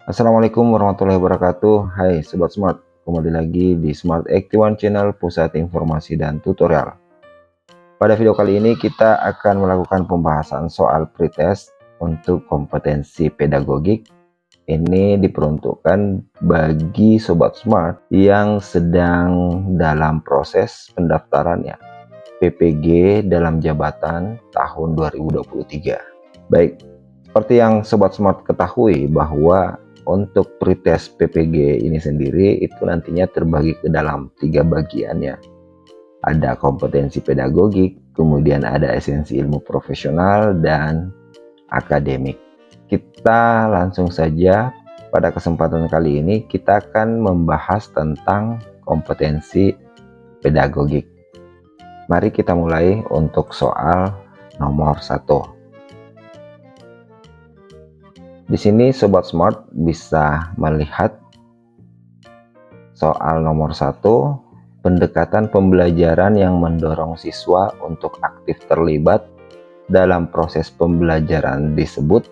Assalamualaikum warahmatullahi wabarakatuh. Hai Sobat Smart, kembali lagi di Smart 81 Channel, pusat informasi dan tutorial. Pada video kali ini kita akan melakukan pembahasan soal pretest untuk kompetensi pedagogik. Ini diperuntukkan bagi Sobat Smart yang sedang dalam proses pendaftarannya PPG dalam jabatan tahun 2023. Baik, seperti yang Sobat Smart ketahui bahwa untuk pretest PPG ini sendiri itu nantinya terbagi ke dalam 3 bagiannya. Ada kompetensi pedagogik, kemudian ada esensi ilmu profesional, dan akademik. Kita langsung saja, pada kesempatan kali ini kita akan membahas tentang kompetensi pedagogik. Mari kita mulai untuk soal nomor 1. Di sini Sobat Smart bisa melihat soal nomor 1, pendekatan pembelajaran yang mendorong siswa untuk aktif terlibat dalam proses pembelajaran disebut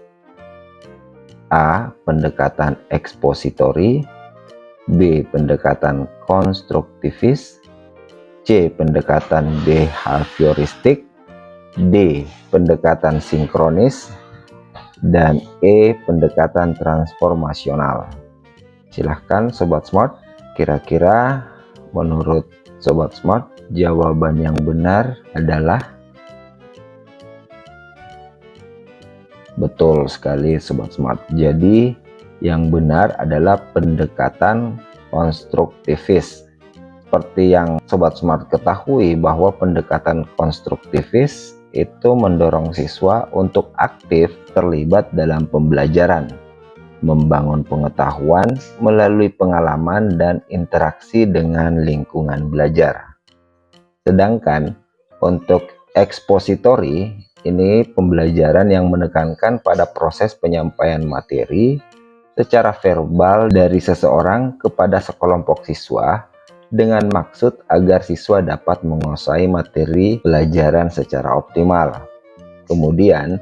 A. Pendekatan ekspositori, B. Pendekatan konstruktivis, C. Pendekatan behavioristik, D. Pendekatan sinkronis, dan E. Pendekatan transformasional. Silahkan Sobat Smart, kira-kira menurut Sobat Smart jawaban yang benar adalah? Betul sekali Sobat Smart. Jadi yang benar adalah pendekatan konstruktivis. Seperti yang Sobat Smart ketahui bahwa pendekatan konstruktivis itu mendorong siswa untuk aktif terlibat dalam pembelajaran, membangun pengetahuan melalui pengalaman dan interaksi dengan lingkungan belajar. Sedangkan untuk ekspositori, ini pembelajaran yang menekankan pada proses penyampaian materi secara verbal dari seseorang kepada sekelompok siswa dengan maksud agar siswa dapat menguasai materi pelajaran secara optimal. Kemudian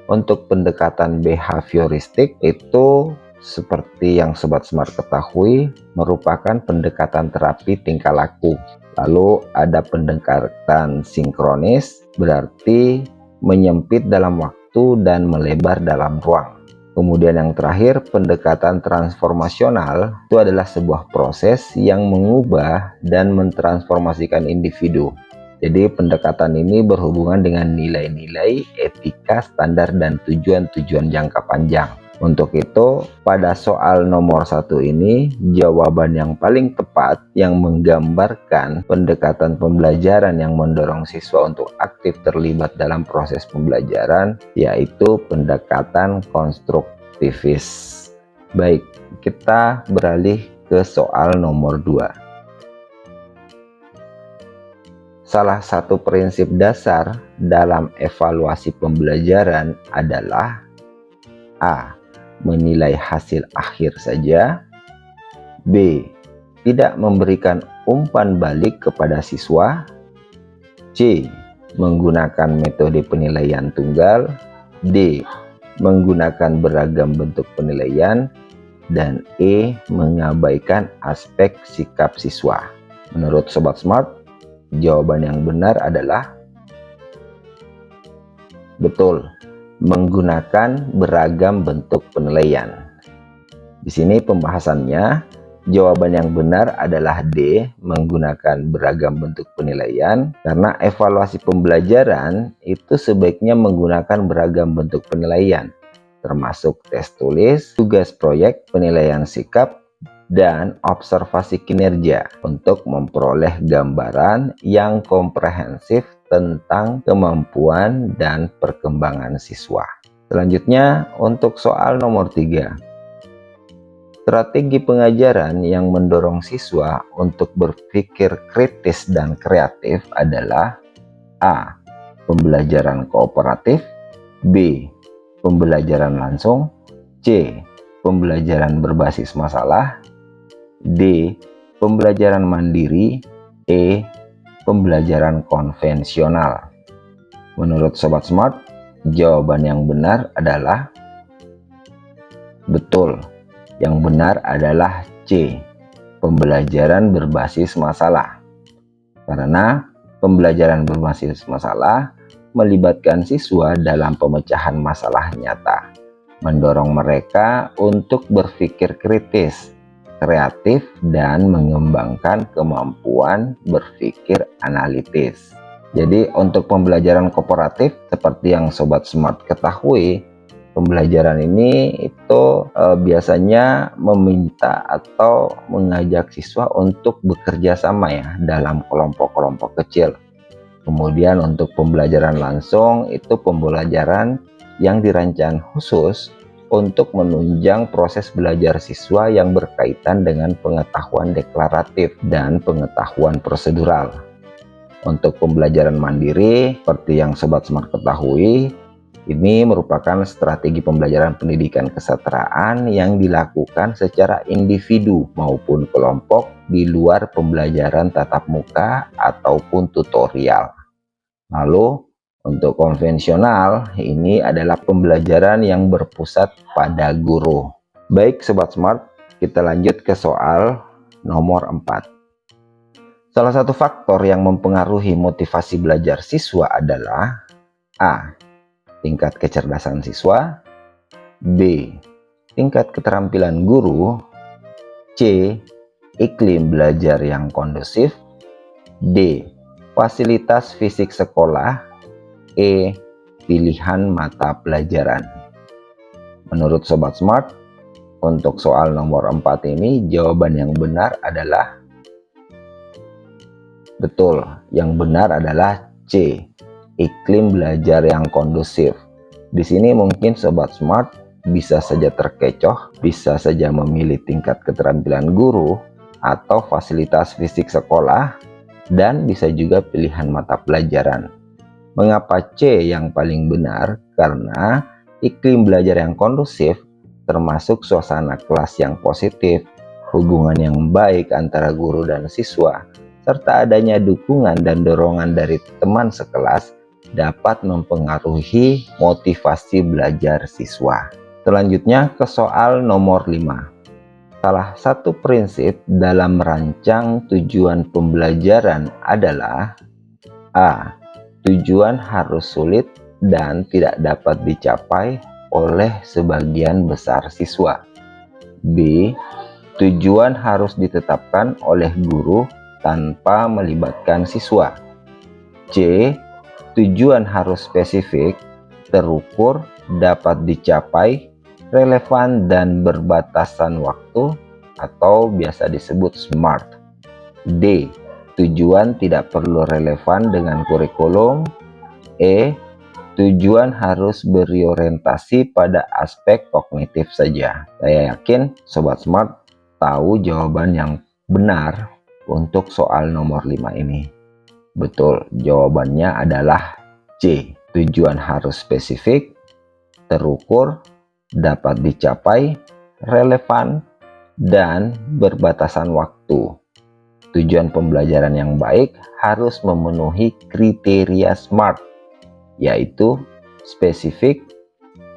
untuk pendekatan behavioristik itu seperti yang Sobat Smart ketahui merupakan pendekatan terapi tingkah laku. Lalu ada pendekatan sinkronis, berarti menyempit dalam waktu dan melebar dalam ruang. Kemudian yang terakhir, pendekatan transformasional itu adalah sebuah proses yang mengubah dan mentransformasikan individu. Jadi pendekatan ini berhubungan dengan nilai-nilai, etika, standar, dan tujuan-tujuan jangka panjang. Untuk itu, pada soal nomor 1 ini, jawaban yang paling tepat yang menggambarkan pendekatan pembelajaran yang mendorong siswa untuk aktif terlibat dalam proses pembelajaran, yaitu pendekatan konstruktivis. Baik, kita beralih ke soal nomor 2. Salah satu prinsip dasar dalam evaluasi pembelajaran adalah A. Menilai hasil akhir saja, B. Tidak memberikan umpan balik kepada siswa, C. Menggunakan metode penilaian tunggal, D. Menggunakan beragam bentuk penilaian, dan E. Mengabaikan aspek sikap siswa. Menurut Sobat Smart, jawaban yang benar adalah betul, menggunakan beragam bentuk penilaian. Di sini pembahasannya, jawaban yang benar adalah D, menggunakan beragam bentuk penilaian, karena evaluasi pembelajaran itu sebaiknya menggunakan beragam bentuk penilaian, termasuk tes tulis, tugas proyek, penilaian sikap, dan observasi kinerja untuk memperoleh gambaran yang komprehensif tentang kemampuan dan perkembangan siswa. Selanjutnya untuk soal nomor 3. Strategi pengajaran yang mendorong siswa untuk berpikir kritis dan kreatif adalah A. Pembelajaran kooperatif, B. Pembelajaran langsung, C. Pembelajaran berbasis masalah, D. Pembelajaran mandiri, E. Pembelajaran konvensional. Menurut Sobat Smart, jawaban yang benar adalah betul, Yang benar adalah C, pembelajaran berbasis masalah. Karena pembelajaran berbasis masalah melibatkan siswa dalam pemecahan masalah nyata, mendorong mereka untuk berpikir kritis, kreatif, dan mengembangkan kemampuan berpikir analitis. Jadi untuk pembelajaran kooperatif seperti yang Sobat Smart ketahui, pembelajaran ini itu biasanya meminta atau mengajak siswa untuk bekerja sama ya dalam kelompok-kelompok kecil. Kemudian untuk pembelajaran langsung itu pembelajaran yang dirancang khusus untuk menunjang proses belajar siswa yang berkaitan dengan pengetahuan deklaratif dan pengetahuan prosedural. Untuk pembelajaran mandiri, seperti yang Sobat Smart ketahui, ini merupakan strategi pembelajaran pendidikan kesetaraan yang dilakukan secara individu maupun kelompok di luar pembelajaran tatap muka ataupun tutorial. Lalu, untuk konvensional, ini adalah pembelajaran yang berpusat pada guru. Baik Sobat Smart, kita lanjut ke soal nomor 4. Salah satu faktor yang mempengaruhi motivasi belajar siswa adalah A. Tingkat kecerdasan siswa, B. Tingkat keterampilan guru, C. Iklim belajar yang kondusif, D. Fasilitas fisik sekolah, E. Pilihan mata pelajaran. Menurut Sobat Smart, untuk soal nomor 4 ini jawaban yang benar adalah betul. Yang benar adalah C. Iklim belajar yang kondusif. Di sini mungkin Sobat Smart bisa saja terkecoh, bisa saja memilih tingkat keterampilan guru atau fasilitas fisik sekolah, dan bisa juga pilihan mata pelajaran. Mengapa C yang paling benar? Karena iklim belajar yang kondusif termasuk suasana kelas yang positif, hubungan yang baik antara guru dan siswa, serta adanya dukungan dan dorongan dari teman sekelas dapat mempengaruhi motivasi belajar siswa. Selanjutnya ke soal nomor 5. Salah satu prinsip dalam merancang tujuan pembelajaran adalah A. Tujuan harus sulit dan tidak dapat dicapai oleh sebagian besar siswa. B. Tujuan harus ditetapkan oleh guru tanpa melibatkan siswa. C. Tujuan harus spesifik, terukur, dapat dicapai, relevan, dan berbatasan waktu atau biasa disebut SMART. D. Tujuan tidak perlu relevan dengan kurikulum. E. Tujuan harus berorientasi pada aspek kognitif saja. Saya yakin Sobat Smart tahu jawaban yang benar untuk soal nomor 5 ini. Betul, jawabannya adalah C. Tujuan harus spesifik, terukur, dapat dicapai, relevan, dan berbatasan waktu. Tujuan pembelajaran yang baik harus memenuhi kriteria SMART, yaitu spesifik,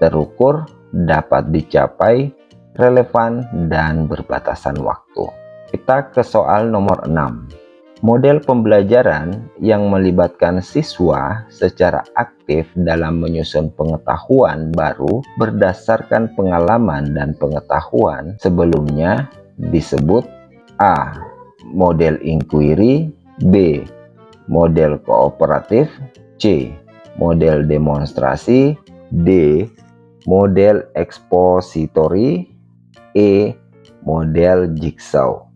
terukur, dapat dicapai, relevan, dan berbatasan waktu. Kita ke soal nomor 6. Model pembelajaran yang melibatkan siswa secara aktif dalam menyusun pengetahuan baru berdasarkan pengalaman dan pengetahuan sebelumnya disebut A. Model inquiry, B. Model kooperatif, C. Model demonstrasi, D. Model ekspositori, E. Model jigsaw.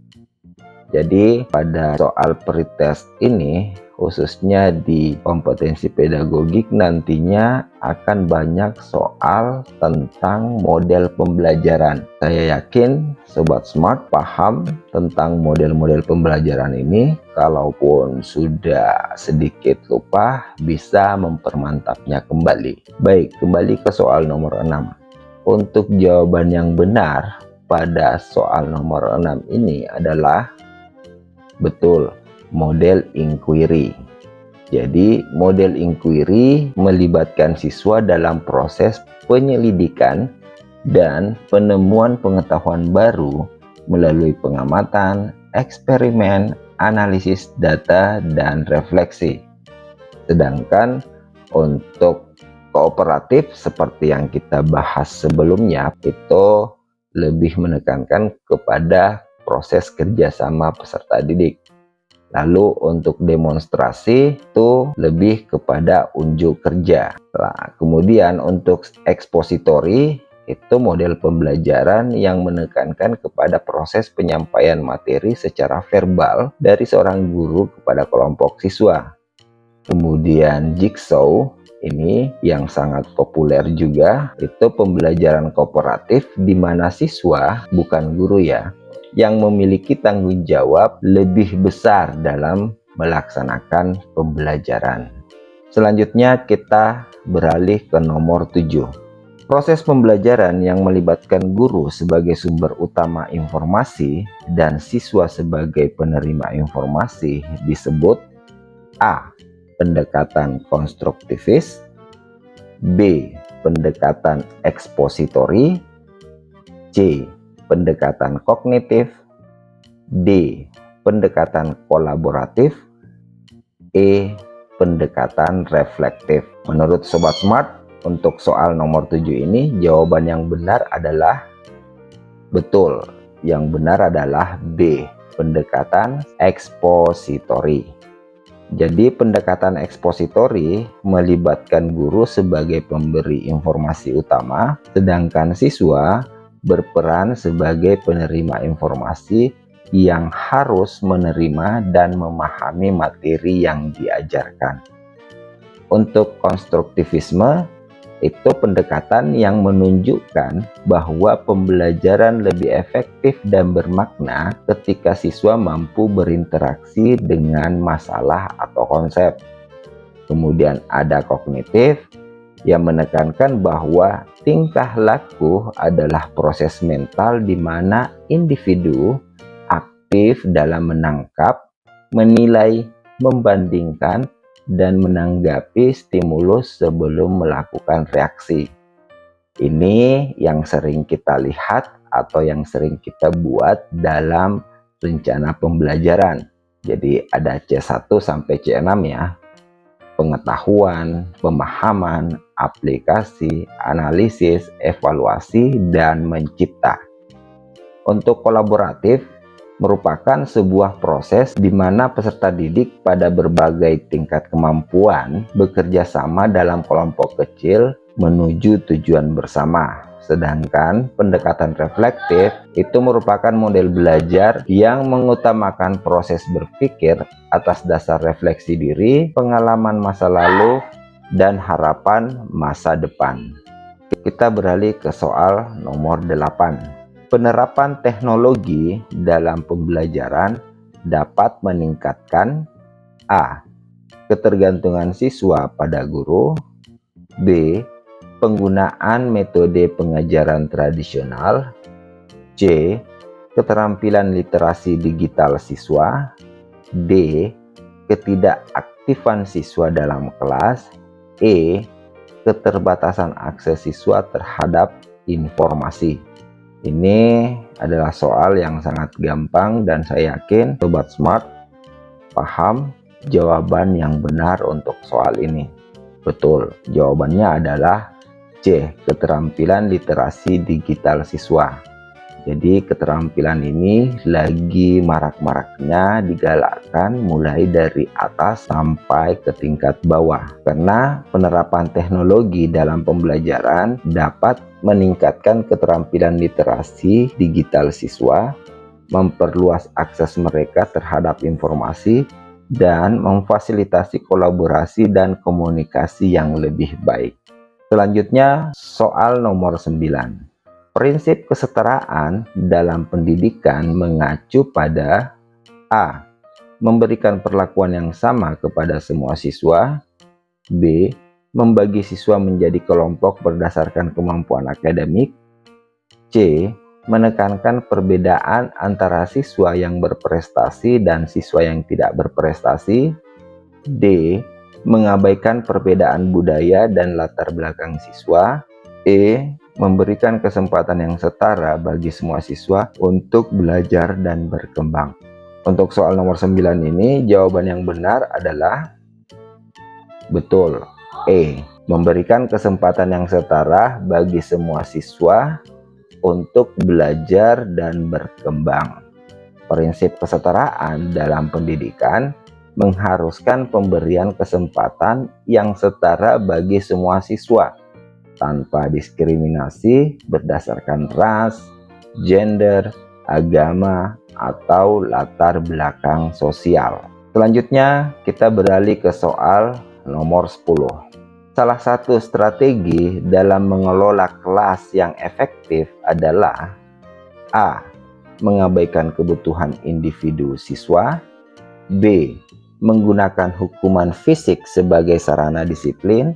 Jadi pada soal pretest ini, khususnya di kompetensi pedagogik, nantinya akan banyak soal tentang model pembelajaran. Saya yakin Sobat Smart paham tentang model-model pembelajaran ini. Kalaupun sudah sedikit lupa, bisa mempermantapnya kembali. Baik, kembali ke soal nomor 6. Untuk jawaban yang benar pada soal nomor 6 ini adalah betul, model inquiry. Jadi, model inquiry melibatkan siswa dalam proses penyelidikan dan penemuan pengetahuan baru melalui pengamatan, eksperimen, analisis data, dan refleksi. Sedangkan untuk kooperatif seperti yang kita bahas sebelumnya itu lebih menekankan kepada proses kerjasama peserta didik. Lalu untuk demonstrasi itu lebih kepada unjuk kerja. Nah, kemudian untuk ekspositori itu model pembelajaran yang menekankan kepada proses penyampaian materi secara verbal dari seorang guru kepada kelompok siswa. Kemudian jigsaw ini yang sangat populer juga, itu pembelajaran kooperatif di mana siswa, bukan guru ya, yang memiliki tanggung jawab lebih besar dalam melaksanakan pembelajaran. Selanjutnya kita beralih ke nomor 7. Proses pembelajaran yang melibatkan guru sebagai sumber utama informasi dan siswa sebagai penerima informasi disebut A. Pendekatan konstruktivis, B. Pendekatan ekspositori, C. Pendekatan kognitif, D. Pendekatan kolaboratif, E. Pendekatan reflektif. Menurut Sobat Smart, untuk soal nomor 7 ini jawaban yang benar adalah betul. Yang benar adalah B. Pendekatan ekspositori. Jadi pendekatan ekspositori melibatkan guru sebagai pemberi informasi utama, sedangkan siswa berperan sebagai penerima informasi yang harus menerima dan memahami materi yang diajarkan. Untuk konstruktivisme, itu pendekatan yang menunjukkan bahwa pembelajaran lebih efektif dan bermakna ketika siswa mampu berinteraksi dengan masalah atau konsep. Kemudian ada kognitif yang menekankan bahwa tingkah laku adalah proses mental di mana individu aktif dalam menangkap, menilai, membandingkan, dan menanggapi stimulus sebelum melakukan reaksi. Ini yang sering kita lihat atau yang sering kita buat dalam rencana pembelajaran. Jadi ada C1 sampai C6 ya. Pengetahuan, pemahaman, aplikasi, analisis, evaluasi, dan mencipta. Untuk kolaboratif, merupakan sebuah proses di mana peserta didik pada berbagai tingkat kemampuan bekerja sama dalam kelompok kecil menuju tujuan bersama. Sedangkan pendekatan reflektif itu merupakan model belajar yang mengutamakan proses berpikir atas dasar refleksi diri, pengalaman masa lalu, dan harapan masa depan. Kita beralih ke soal nomor 8. Penerapan teknologi dalam pembelajaran dapat meningkatkan A. Ketergantungan siswa pada guru, B. Penggunaan metode pengajaran tradisional, C. Keterampilan literasi digital siswa, D. Ketidakaktifan siswa dalam kelas, E. Keterbatasan akses siswa terhadap informasi. Ini adalah soal yang sangat gampang dan saya yakin Sobat Smart paham jawaban yang benar untuk soal ini. Betul, jawabannya adalah C. Keterampilan literasi digital siswa. Jadi keterampilan ini lagi marak-maraknya digalakkan mulai dari atas sampai ke tingkat bawah. Karena penerapan teknologi dalam pembelajaran dapat meningkatkan keterampilan literasi digital siswa, memperluas akses mereka terhadap informasi, dan memfasilitasi kolaborasi dan komunikasi yang lebih baik. Selanjutnya, soal nomor 9. Prinsip kesetaraan dalam pendidikan mengacu pada A. Memberikan perlakuan yang sama kepada semua siswa, B. Membagi siswa menjadi kelompok berdasarkan kemampuan akademik, C. Menekankan perbedaan antara siswa yang berprestasi dan siswa yang tidak berprestasi, D. Mengabaikan perbedaan budaya dan latar belakang siswa, E. memberikan kesempatan yang setara bagi semua siswa untuk belajar dan berkembang. Untuk soal nomor 9 ini, jawaban yang benar adalah betul, E. Memberikan kesempatan yang setara bagi semua siswa untuk belajar dan berkembang. Prinsip kesetaraan dalam pendidikan mengharuskan pemberian kesempatan yang setara bagi semua siswa, tanpa diskriminasi berdasarkan ras, gender, agama, atau latar belakang sosial. Selanjutnya, kita beralih ke soal nomor 10. Salah satu strategi dalam mengelola kelas yang efektif adalah A. Mengabaikan kebutuhan individu siswa. B. Menggunakan hukuman fisik sebagai sarana disiplin.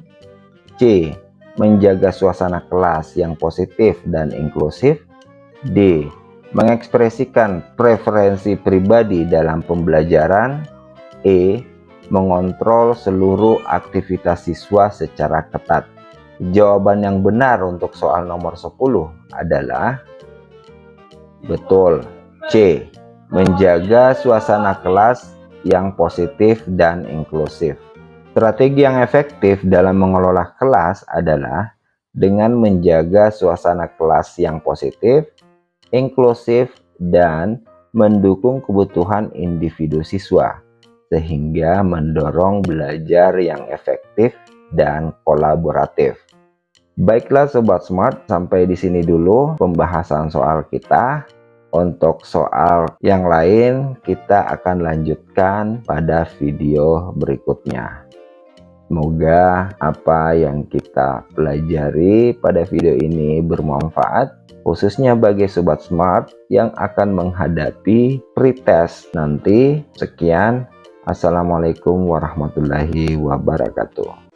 C. Menjaga suasana kelas yang positif dan inklusif. D. Mengekspresikan preferensi pribadi dalam pembelajaran. E. Mengontrol seluruh aktivitas siswa secara ketat. Jawaban yang benar untuk soal nomor 10 adalah betul, C. Menjaga suasana kelas yang positif dan inklusif. Strategi yang efektif dalam mengelola kelas adalah dengan menjaga suasana kelas yang positif, inklusif, dan mendukung kebutuhan individu siswa, sehingga mendorong belajar yang efektif dan kolaboratif. Baiklah Sobat Smart, sampai di sini dulu pembahasan soal kita. Untuk soal yang lain kita akan lanjutkan pada video berikutnya. Semoga apa yang kita pelajari pada video ini bermanfaat, khususnya bagi Sobat Smart yang akan menghadapi pretest nanti. Sekian, Assalamualaikum warahmatullahi wabarakatuh.